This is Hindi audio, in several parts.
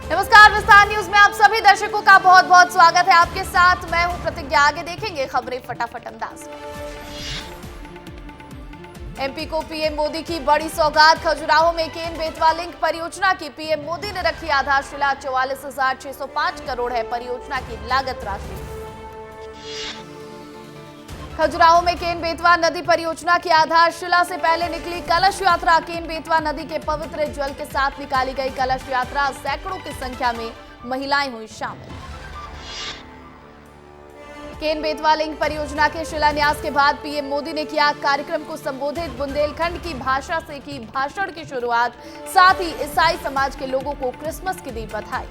नमस्कार, विस्तार न्यूज में आप सभी दर्शकों का बहुत बहुत स्वागत है। आपके साथ मैं हूं प्रतिज्ञा। आगे देखेंगे खबरें फटाफट अंदाज में। एमपी को पीएम मोदी की बड़ी सौगात। खजुराहो में केन बेतवा लिंक परियोजना की पीएम मोदी ने रखी आधारशिला। 44,605 करोड़ है परियोजना की लागत राशि। खजुराहो में केन बेतवा नदी परियोजना की आधारशिला से पहले निकली कलश यात्रा। केन बेतवा नदी के पवित्र जल के साथ निकाली गई कलश यात्रा। सैकड़ों की संख्या में महिलाएं हुई शामिल। केन बेतवा लिंक परियोजना के शिलान्यास के बाद पीएम मोदी ने किया कार्यक्रम को संबोधित। बुंदेलखंड की भाषा से की भाषण की शुरुआत। साथ ही ईसाई समाज के लोगों को क्रिसमस की दी बधाई।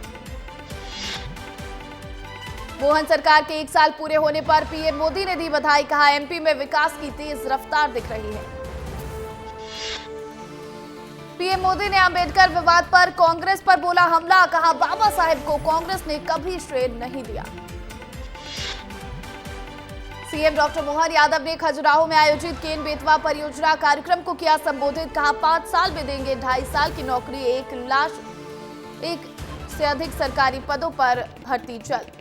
मोहन सरकार के 1 साल पूरे होने पर पीएम मोदी ने दी बधाई। कहा, एमपी में विकास की तेज रफ्तार दिख रही है। पीएम मोदी ने अंबेडकर विवाद पर कांग्रेस पर बोला हमला। कहा, बाबा साहेब को कांग्रेस ने कभी श्रेय नहीं दिया। सीएम डॉक्टर मोहन यादव ने खजुराहो में आयोजित केन बेतवा परियोजना कार्यक्रम को किया संबोधित। कहा, 5 साल में देंगे 2.5 साल की नौकरी। 1 से अधिक सरकारी पदों पर भर्ती जल्द।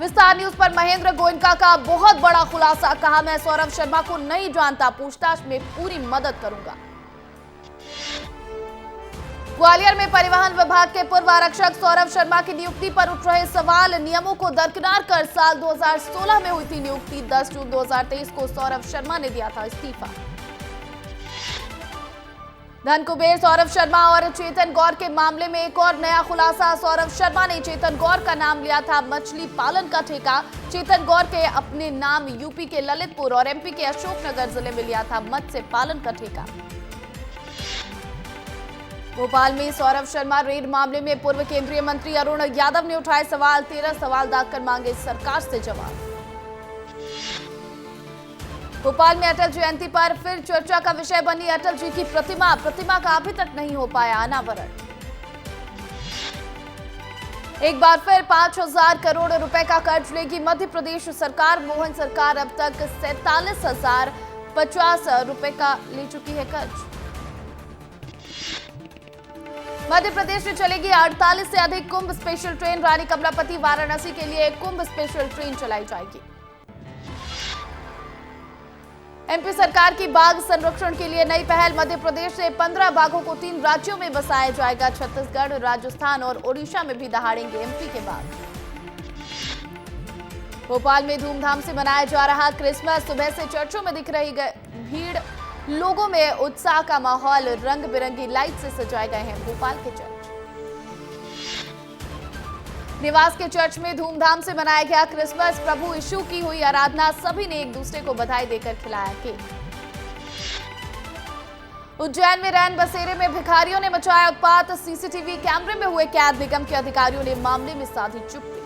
विस्तार न्यूज पर महेंद्र गोयनका का बहुत बड़ा खुलासा। कहा, मैं सौरभ शर्मा को नहीं जानता, पूछताछ में पूरी मदद करूंगा। ग्वालियर में परिवहन विभाग के पूर्व आरक्षक सौरभ शर्मा की नियुक्ति पर उठ रहे सवाल। नियमों को दरकिनार कर साल 2016 में हुई थी नियुक्ति। 10 जून 2023 को सौरभ शर्मा ने दिया था इस्तीफा। धन कुबेर सौरभ शर्मा और चेतन गौर के मामले में एक और नया खुलासा। सौरभ शर्मा ने चेतन गौर का नाम लिया था मछली पालन का ठेका। चेतन गौर के अपने नाम यूपी के ललितपुर और एमपी के अशोकनगर जिले में लिया था मत्स्य पालन का ठेका। भोपाल में सौरभ शर्मा रेड मामले में पूर्व केंद्रीय मंत्री अरुण यादव ने उठाए सवाल। 13 सवाल दागकर मांगे सरकार से जवाब। भोपाल में अटल जयंती पर फिर चर्चा का विषय बनी अटल जी की प्रतिमा का अभी तक नहीं हो पाया अनावरण। एक बार फिर 5,000 करोड़ रुपए का कर्ज लेगी मध्य प्रदेश सरकार। मोहन सरकार अब तक 47,050 रुपए का ले चुकी है कर्ज। मध्य प्रदेश में चलेगी 48 से अधिक कुंभ स्पेशल ट्रेन। रानी कमलापति वाराणसी के लिए कुंभ स्पेशल ट्रेन चलाई जाएगी। एमपी सरकार की बाघ संरक्षण के लिए नई पहल। मध्य प्रदेश से 15 बाघों को 3 राज्यों में बसाया जाएगा। छत्तीसगढ़, राजस्थान और ओडिशा में भी दहाड़ेंगे एमपी के बाघ। भोपाल में धूमधाम से मनाया जा रहा क्रिसमस। सुबह से चर्चों में दिख रही भीड़, लोगों में उत्साह का माहौल। रंग बिरंगी लाइट से सजाए गए हैं भोपाल के चर्च। निवास के चर्च में धूमधाम से मनाया गया क्रिसमस। प्रभु यीशु की हुई आराधना। सभी ने एक दूसरे को बधाई देकर खिलाया केक। उज्जैन में रैन बसेरे में भिखारियों ने मचाया उत्पात। सीसीटीवी कैमरे में हुए कैद। निगम के अधिकारियों ने मामले में साधी चुप्पी।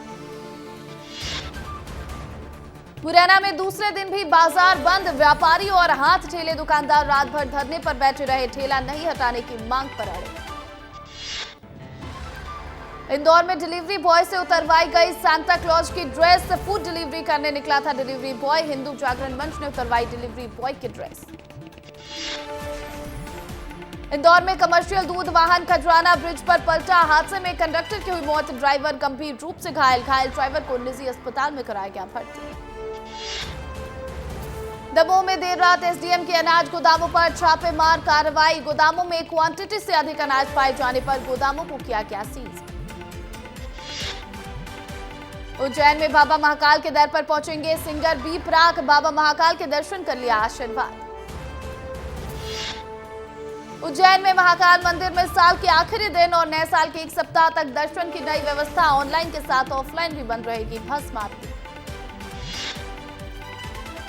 मुरैना में दूसरे दिन भी बाजार बंद। व्यापारी और हाथ ठेले दुकानदार रात भर धरने पर बैठे रहे। ठेला नहीं हटाने की मांग पर अड़े। इंदौर में डिलीवरी बॉय से उतरवाई गई सांता क्लॉज की ड्रेस। फूड डिलीवरी करने निकला था डिलीवरी बॉय। हिंदू जागरण मंच ने उतरवाई डिलीवरी बॉय की ड्रेस। इंदौर में कमर्शियल दूध वाहन खजराना ब्रिज पर पलटा। हादसे में कंडक्टर की हुई मौत। ड्राइवर गंभीर रूप से घायल ड्राइवर को निजी अस्पताल में कराया गया भर्ती। दमोह में देर रात एसडीएम के अनाज गोदामों पर छापेमार कार्रवाई। गोदामों में क्वांटिटी से अधिक अनाज पाए जाने पर गोदामों को किया गया सीज। उज्जैन में बाबा महाकाल के दर पर पहुंचेंगे सिंगर बी प्राक। बाबा महाकाल के दर्शन कर लिया आशीर्वाद। उज्जैन में महाकाल मंदिर में साल के आखिरी दिन और नए साल के 1 सप्ताह तक दर्शन की नई व्यवस्था। ऑनलाइन के साथ ऑफलाइन भी बंद रहेगी भस्म आरती।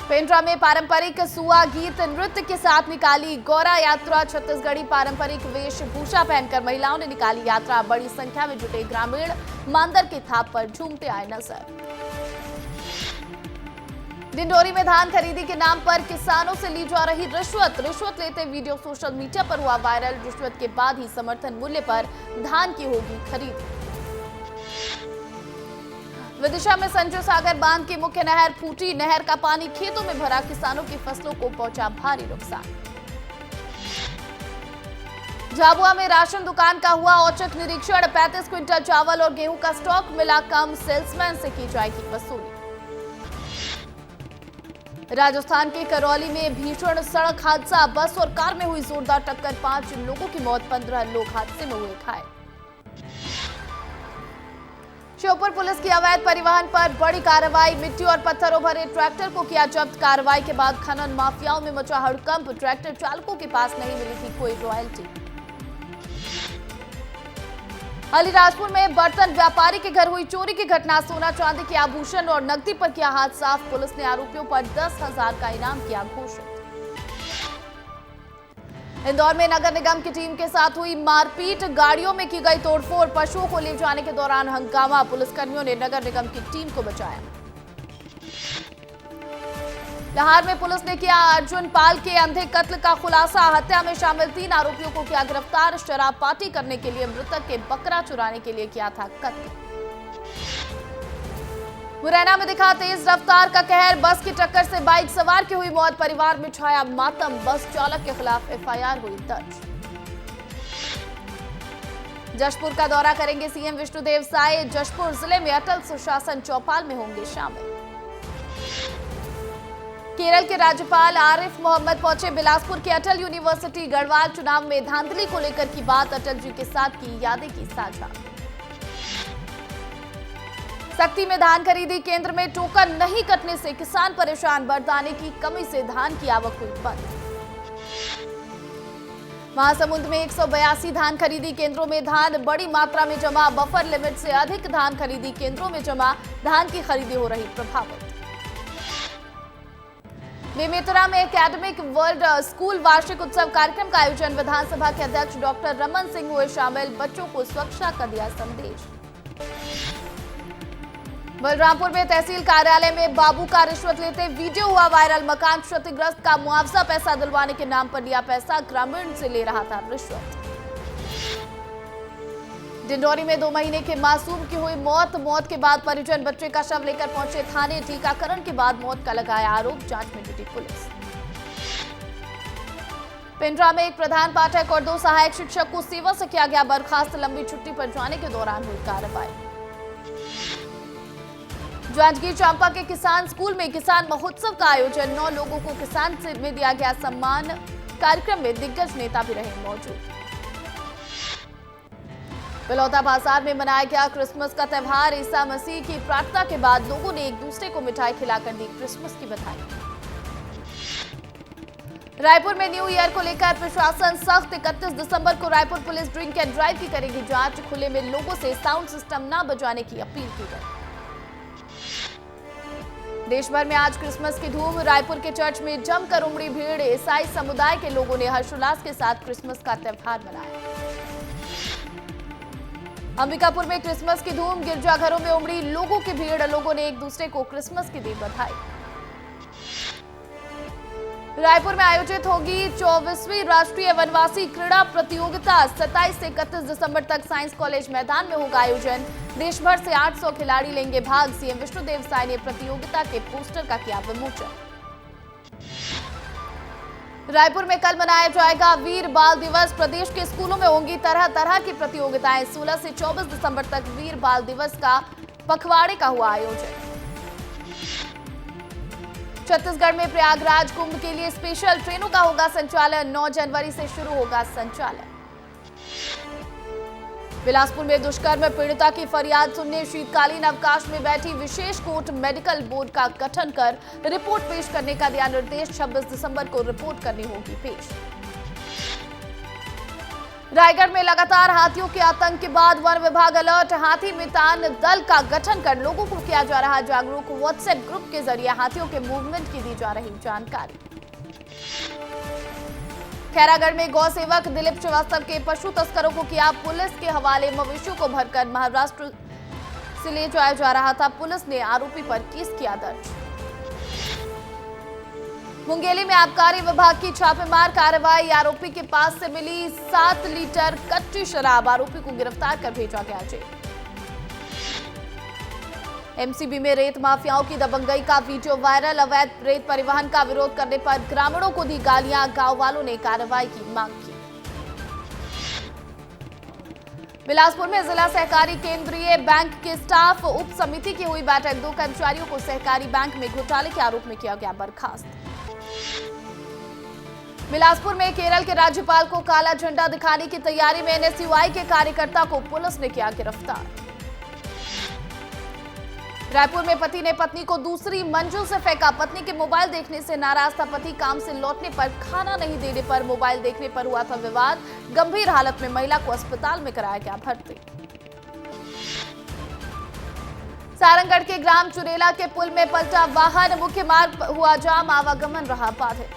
पेंड्रा में पारंपरिक सुआ गीत नृत्य के साथ निकाली गौरा यात्रा। छत्तीसगढ़ी पारंपरिक वेशभूषा पहनकर महिलाओं ने निकाली यात्रा। बड़ी संख्या में जुटे ग्रामीण मांदर की थाप पर झूमते आए नजर। डिंडोरी में धान खरीदी के नाम पर किसानों से ली जा रही रिश्वत लेते वीडियो सोशल मीडिया पर हुआ वायरल। रिश्वत के बाद ही समर्थन मूल्य पर धान की होगी खरीद। विदिशा में संजय सागर बांध की मुख्य नहर फूटी। नहर का पानी खेतों में भरा। किसानों की फसलों को पहुंचा भारी नुकसान। झाबुआ में राशन दुकान का हुआ औचक निरीक्षण। 35 क्विंटल चावल और गेहूं का स्टॉक मिला कम, सेल्समैन से की जाएगी वसूली। राजस्थान के करौली में भीषण सड़क हादसा। बस और कार में हुई जोरदार टक्कर, 5 लोगों की मौत, 15 लोग हादसे में हुए घायल। श्योपुर पुलिस की अवैध परिवहन पर बड़ी कार्रवाई। मिट्टी और पत्थरों भरे ट्रैक्टर को किया जब्त। कार्रवाई के बाद खनन माफियाओं में मचा हड़कंप। ट्रैक्टर चालकों के पास नहीं मिली थी कोई रॉयल्टी। अलीराजपुर में बर्तन व्यापारी के घर हुई चोरी की घटना। सोना चांदी के आभूषण और नकदी पर किया हाथ साफ। पुलिस ने आरोपियों पर 10,000 का इनाम किया घोषित। इंदौर में नगर निगम की टीम के साथ हुई मारपीट। गाड़ियों में की गई तोड़फोड़। पशुओं को ले जाने के दौरान हंगामा। पुलिसकर्मियों ने नगर निगम की टीम को बचाया। लाहौर में पुलिस ने किया अर्जुन पाल के अंधे कत्ल का खुलासा। हत्या में शामिल 3 आरोपियों को किया गिरफ्तार। शराब पार्टी करने के लिए मृतक के बकरा चुराने के लिए किया था कत्ल। मुरैना में दिखा तेज रफ्तार का कहर। बस की टक्कर से बाइक सवार की हुई मौत। परिवार में छाया मातम। बस चालक के खिलाफ एफआईआर हुई दर्ज। जशपुर का दौरा करेंगे सीएम विष्णुदेव साय। जशपुर जिले में अटल सुशासन चौपाल में होंगे शामिल। केरल के राज्यपाल आरिफ मोहम्मद पहुंचे बिलासपुर की अटल यूनिवर्सिटी। गढ़वाल चुनाव में धांधली को लेकर की बात। अटल जी के साथ की यादें की साझा। सख्ती में धान खरीदी केंद्र में टोकन नहीं कटने से किसान परेशान। बरदाने की कमी से धान की आवक हुई बंद। महासमुंद में 182 धान खरीदी केंद्रों में धान बड़ी मात्रा में जमा। बफर लिमिट से अधिक धान खरीदी केंद्रों में जमा। धान की खरीदी हो रही प्रभावित। बेमेतरा में एकेडमिक वर्ल्ड स्कूल वार्षिक उत्सव कार्यक्रम का आयोजन। विधानसभा के अध्यक्ष डॉक्टर रमन सिंह हुए शामिल। बच्चों को स्वच्छता का दिया संदेश। बलरामपुर में तहसील कार्यालय में बाबू का रिश्वत लेते वीडियो हुआ वायरल। मकान क्षतिग्रस्त का मुआवजा पैसा दिलवाने के नाम पर लिया पैसा। ग्रामीण से ले रहा था रिश्वत। डिंडौरी में 2 महीने के मासूम की हुई मौत। मौत के बाद परिजन बच्चे का शव लेकर पहुंचे थाने। टीकाकरण के बाद मौत का लगाया आरोप। जांच में जुटी पुलिस। पिंडरा में एक प्रधान पाठक और 2 सहायक शिक्षक को सेवा से किया गया बर्खास्त। लंबी छुट्टी पर जाने के दौरान हुई कार्रवाई। जांजगीर चांपा के किसान स्कूल में किसान महोत्सव का आयोजन। 9 लोगों को किसान से में दिया गया सम्मान। कार्यक्रम में दिग्गज नेता भी रहे मौजूद। बलौदा बाजार में मनाया गया क्रिसमस का त्यौहार। ईसा मसीह की प्रार्थना के बाद लोगों ने एक दूसरे को मिठाई खिलाकर दी क्रिसमस की बधाई। रायपुर में न्यू ईयर को लेकर प्रशासन सख्त। 31 दिसंबर को Raipur police drink and drive की करेगी जांच। खुले में लोगों से साउंड सिस्टम न बजाने की अपील की गई। देश भर में आज क्रिसमस की धूम। रायपुर के चर्च में जमकर उमड़ी भीड़। ईसाई समुदाय के लोगों ने हर्षोल्लास के साथ क्रिसमस का त्यौहार मनाया। अंबिकापुर में क्रिसमस की धूम। गिरजाघरों में उमड़ी लोगों की भीड़। लोगों ने एक दूसरे को क्रिसमस की दी बधाई। रायपुर में आयोजित होगी 24वीं राष्ट्रीय वनवासी क्रीड़ा प्रतियोगिता। 27 से 31 दिसंबर तक साइंस कॉलेज मैदान में होगा आयोजन। देश भर से 800 खिलाड़ी लेंगे भाग। सीएम विष्णुदेव साय ने प्रतियोगिता के पोस्टर का किया विमोचन। रायपुर में कल मनाया जाएगा वीर बाल दिवस। प्रदेश के स्कूलों में होंगी तरह तरह की प्रतियोगिताएं। 16 से 24 दिसंबर तक वीर बाल दिवस का पखवाड़े का हुआ आयोजन। छत्तीसगढ़ में प्रयागराज कुंभ के लिए स्पेशल ट्रेनों का होगा संचालन। 9 जनवरी से शुरू होगा संचालन। बिलासपुर में दुष्कर्म पीड़िता की फरियाद सुनने शीतकालीन अवकाश में बैठी विशेष कोर्ट मेडिकल बोर्ड का गठन कर रिपोर्ट पेश करने का दिया निर्देश। 26 दिसंबर को रिपोर्ट करनी होगी पेश। रायगढ़ में लगातार हाथियों के आतंक के बाद वन विभाग अलर्ट। हाथी मितान दल का गठन कर लोगों को किया जा रहा जागरूक। व्हाट्सएप ग्रुप के जरिए हाथियों के मूवमेंट की दी जा रही जानकारी। खैरागढ़ में गौ सेवक दिलीप श्रीवास्तव के पशु तस्करों को किया पुलिस के हवाले। मवेशियों को भरकर महाराष्ट्र से ले जाया जा रहा था। पुलिस ने आरोपी पर केस किया दर्ज। मुंगेली में आबकारी विभाग की छापेमार कार्रवाई। आरोपी के पास से मिली 7 लीटर कच्ची शराब। आरोपी को गिरफ्तार कर भेजा गया जेल। एमसीबी में रेत माफियाओं की दबंगई का वीडियो वायरल। अवैध रेत परिवहन का विरोध करने पर ग्रामीणों को दी गालियां। गांव वालों ने कार्रवाई की मांग की। बिलासपुर में जिला सहकारी केंद्रीय बैंक के स्टाफ उप समिति की हुई बैठक। 2 कर्मचारियों को सहकारी बैंक में घोटाले के आरोप में किया गया बर्खास्त। बिलासपुर में केरल के राज्यपाल को काला झंडा दिखाने की तैयारी में एनएसयूआई के कार्यकर्ता को पुलिस ने किया गिरफ्तार। रायपुर में पति ने पत्नी को दूसरी मंजिल से फेंका। पत्नी के मोबाइल देखने से नाराज था पति। काम से लौटने पर खाना नहीं देने पर मोबाइल देखने पर हुआ था विवाद। गंभीर हालत में महिला को अस्पताल में कराया गया भर्ती। सारंगगढ़ के ग्राम चुरेला के पुल में पलटा वाहन। मुख्य मार्ग हुआ जाम, आवागमन रहा बाधित।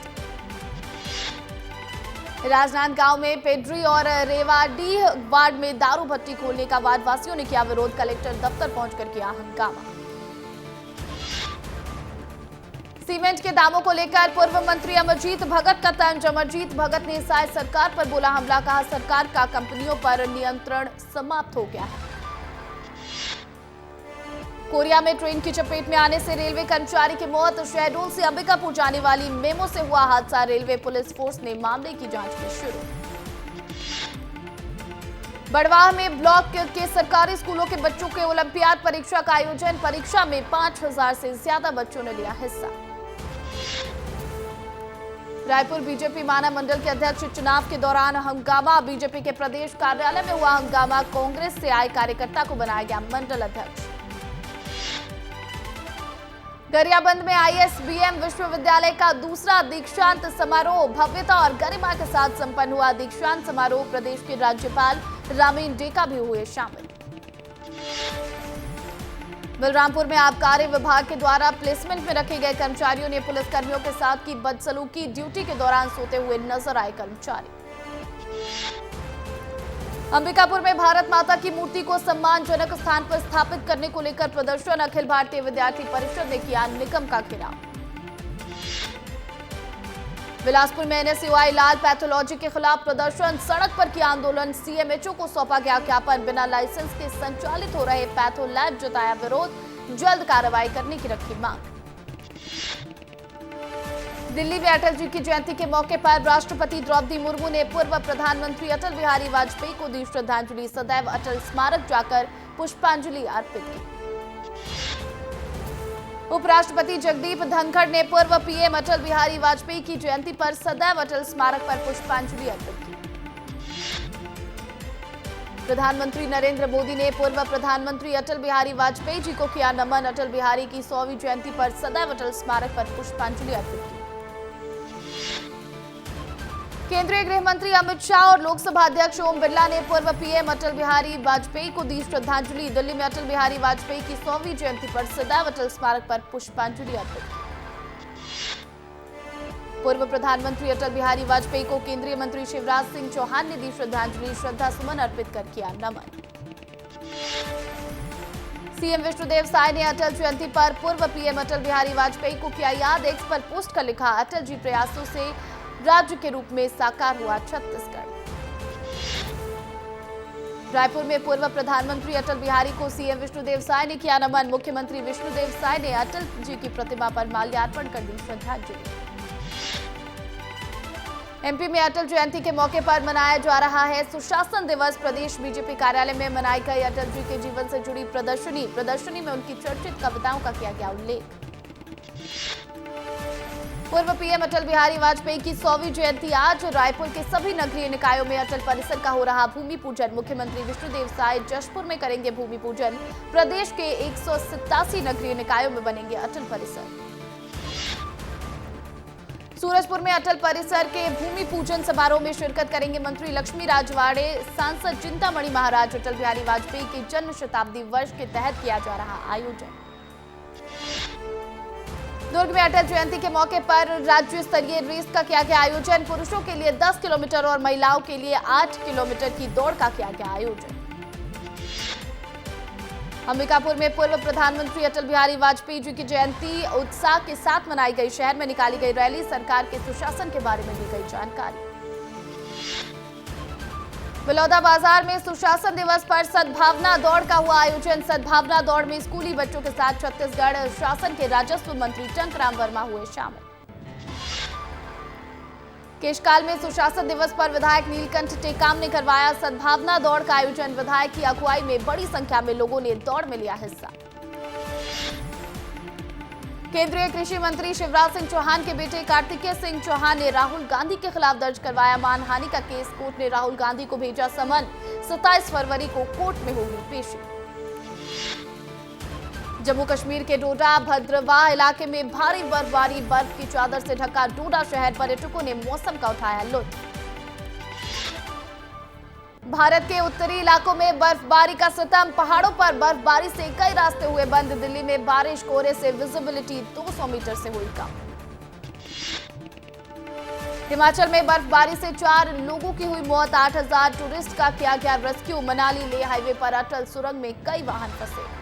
राजनांदगांव में पेड्री और रेवाडीह वार्ड में दारू भट्टी खोलने का वार्डवासियों ने किया विरोध। कलेक्टर दफ्तर पहुंचकर किया हंगामा। सीमेंट के दामों को लेकर पूर्व मंत्री अमरजीत भगत का तंज। अमरजीत भगत ने शायद सरकार पर बोला हमला। कहा सरकार का कंपनियों पर नियंत्रण समाप्त हो गया है। कोरिया में ट्रेन की चपेट में आने से रेलवे कर्मचारी की मौत। शहडोल से अंबिकापुर जाने वाली मेमो से हुआ हादसा। रेलवे पुलिस फोर्स ने मामले की जांच की शुरू। बड़वाह में ब्लॉक के सरकारी स्कूलों के बच्चों के ओलंपियाड परीक्षा का आयोजन। परीक्षा में 5000 से ज्यादा बच्चों ने लिया हिस्सा। रायपुर बीजेपी माना मंडल के अध्यक्ष चुनाव के दौरान हंगामा। बीजेपी के प्रदेश कार्यालय में हुआ हंगामा। कांग्रेस से आए कार्यकर्ता को बनाया गया मंडल अध्यक्ष। गरियाबंद में आईएसबीएम विश्वविद्यालय का दूसरा दीक्षांत समारोह भव्यता और गरिमा के साथ संपन्न हुआ। दीक्षांत समारोह प्रदेश के राज्यपाल रामीन डेका भी हुए शामिल। बलरामपुर में आबकारी विभाग के द्वारा प्लेसमेंट में रखे गए कर्मचारियों ने पुलिसकर्मियों के साथ की बदसलूकी। ड्यूटी के दौरान सोते हुए नजर आए कर्मचारी। अंबिकापुर में भारत माता की मूर्ति को सम्मानजनक स्थान पर स्थापित करने को लेकर प्रदर्शन। अखिल भारतीय विद्यार्थी परिषद ने किया निगम का घेराव। बिलासपुर में एनएसयूआई लाल पैथोलॉजी के खिलाफ प्रदर्शन। सड़क पर किया आंदोलन। सीएमएचओ को सौंपा गया ज्ञापन। बिना लाइसेंस के संचालित हो रहे पैथो लैब जताया विरोध। जल्द कार्रवाई करने की रखी मांग। दिल्ली में अटल जी की जयंती के मौके पर राष्ट्रपति द्रौपदी मुर्मू ने पूर्व प्रधानमंत्री अटल बिहारी वाजपेयी को दी श्रद्धांजलि। सदैव अटल स्मारक जाकर पुष्पांजलि अर्पित की। उपराष्ट्रपति जगदीप धनखड़ ने पूर्व पीएम अटल बिहारी वाजपेयी की जयंती पर सदैव अटल स्मारक पर पुष्पांजलि अर्पित की। प्रधानमंत्री नरेंद्र मोदी ने पूर्व प्रधानमंत्री अटल बिहारी वाजपेयी जी को किया नमन। अटल बिहारी की 100वीं जयंती पर सदैव अटल स्मारक पर पुष्पांजलि अर्पित की। केंद्रीय गृह मंत्री अमित शाह और लोकसभा अध्यक्ष ओम बिरला ने पूर्व पीएम अटल बिहारी वाजपेयी को दी श्रद्धांजलि। दिल्ली में अटल बिहारी वाजपेयी की 100वीं जयंती पर सदैव अटल स्मारक पर पुष्पांजलि अर्पित की। पूर्व प्रधानमंत्री अटल बिहारी वाजपेयी को केंद्रीय मंत्री शिवराज सिंह चौहान ने दी श्रद्धांजलि। श्रद्धा सुमन अर्पित कर किया नमन। सीएम विष्णुदेव साय ने अटल जयंती पर पूर्व पीएम अटल बिहारी वाजपेयी को किया याद। एक्स पर पोस्ट कर लिखा अटल जी प्रयासों से राज्य के रूप में साकार हुआ छत्तीसगढ़। रायपुर में पूर्व प्रधानमंत्री अटल बिहारी को सीएम विष्णुदेव साय ने किया नमन। मुख्यमंत्री विष्णुदेव साय ने अटल जी की प्रतिमा पर माल्यार्पण कर दी श्रद्धांजलि। एमपी में अटल जयंती के मौके पर मनाया जा रहा है सुशासन दिवस। प्रदेश बीजेपी कार्यालय में मनाई गई अटल जी के जीवन से जुड़ी प्रदर्शनी में उनकी चर्चित कविताओं का किया गया उल्लेख। पूर्व पीएम अटल बिहारी वाजपेयी की 100वीं जयंती आज। रायपुर के सभी नगरीय निकायों में अटल परिसर का हो रहा भूमि पूजन। मुख्यमंत्री विष्णुदेव साय जशपुर में करेंगे भूमि पूजन। प्रदेश के 187 नगरीय निकायों में बनेंगे अटल परिसर। सूरजपुर में अटल परिसर के भूमि पूजन समारोह में शिरकत करेंगे मंत्री लक्ष्मी राजवाड़े, सांसद चिंतामणि महाराज। अटल बिहारी वाजपेयी के जन्म शताब्दी वर्ष के तहत किया जा रहा आयोजन। दुर्ग में अटल जयंती के मौके पर राज्य स्तरीय रेस का किया गया आयोजन। पुरुषों के लिए 10 किलोमीटर और महिलाओं के लिए 8 किलोमीटर की दौड़ का किया गया आयोजन। अंबिकापुर में पूर्व प्रधानमंत्री अटल बिहारी वाजपेयी जी की जयंती उत्साह के साथ मनाई गई। शहर में निकाली गई रैली, सरकार के सुशासन के बारे में दी गई जानकारी। बलौदा बाजार में सुशासन दिवस पर सद्भावना दौड़ का हुआ आयोजन। सद्भावना दौड़ में स्कूली बच्चों के साथ छत्तीसगढ़ शासन के राजस्व मंत्री टंकराम वर्मा हुए शामिल। केशकाल में सुशासन दिवस पर विधायक नीलकंठ टेकाम ने करवाया सद्भावना दौड़ का आयोजन। विधायक की अगुवाई में बड़ी संख्या में लोगों ने दौड़ में लिया हिस्सा। केंद्रीय कृषि मंत्री शिवराज सिंह चौहान के बेटे कार्तिकेय सिंह चौहान ने राहुल गांधी के खिलाफ दर्ज करवाया मानहानि का केस। कोर्ट ने राहुल गांधी को भेजा समन। 27 फरवरी को कोर्ट में होगी पेशी। जम्मू कश्मीर के डोडा भद्रवाह इलाके में भारी बर्फबारी। बर्फ की चादर से ढका डोडा शहर। पर्यटकों ने मौसम का उठाया लुत्फ। भारत के उत्तरी इलाकों में बर्फबारी का सितम। पहाड़ों पर बर्फबारी से कई रास्ते हुए बंद। दिल्ली में बारिश कोहरे से विजिबिलिटी 200 मीटर से हुई कम। हिमाचल में बर्फबारी से 4 लोगों की हुई मौत। 8000 टूरिस्ट का किया गया रेस्क्यू। मनाली लेह हाईवे पर अटल सुरंग में कई वाहन फंसे।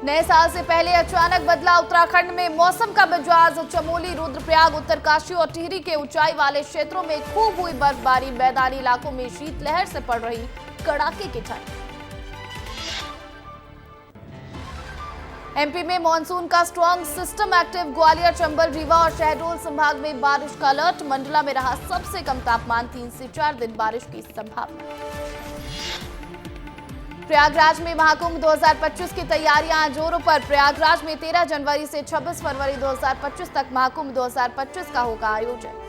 नए साल से पहले अचानक बदला उत्तराखंड में मौसम का मिजाज। चमोली, रुद्रप्रयाग, उत्तरकाशी और टिहरी के ऊंचाई वाले क्षेत्रों में खूब हुई बर्फबारी। मैदानी इलाकों में शीतलहर से पड़ रही कड़ाके की ठंड। एमपी में मानसून का strong system active. Gwalior, Chambal, Rewa और शहडोल संभाग में बारिश का अलर्ट। मंडला में रहा सबसे कम तापमान। 3 से 4 दिन बारिश की संभावना। प्रयागराज में महाकुंभ 2025 की तैयारियां जोरों पर। प्रयागराज में 13 जनवरी से 26 फरवरी 2025 तक महाकुंभ 2025 का होगा आयोजन।